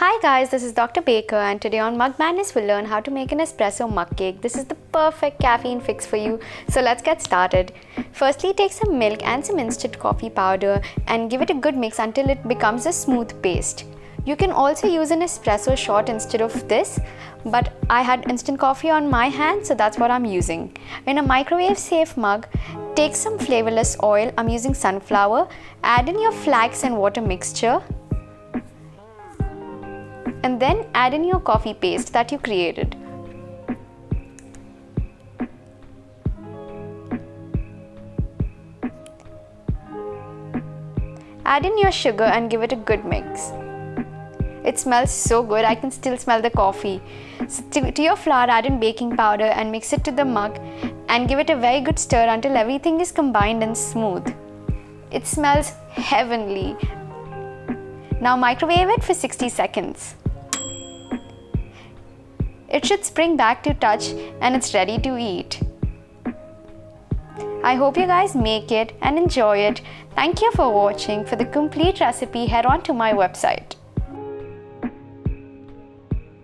Hi guys, this is Dr. Baker and today on Mug Madness we'll learn how to make an espresso mug cake. This is the perfect caffeine fix for you. So let's get started. Firstly, take some milk and some instant coffee powder and give it a good mix until it becomes a smooth paste. You can also use an espresso shot instead of this, but I had instant coffee on my hand, so that's what I'm using. In a microwave safe mug, take some flavorless oil. I'm using sunflower. Add in your flax and water mixture. And then add in your coffee paste that you created. Add in your sugar and give it a good mix. It smells so good, I can still smell the coffee. So to your flour, add in baking powder and mix it to the mug and give it a very good stir until everything is combined and smooth. It smells heavenly. Now microwave it for 60 seconds. It should spring back to touch and it's ready to eat. I hope you guys make it and enjoy it. Thank you for watching. For the complete recipe, head on to my website.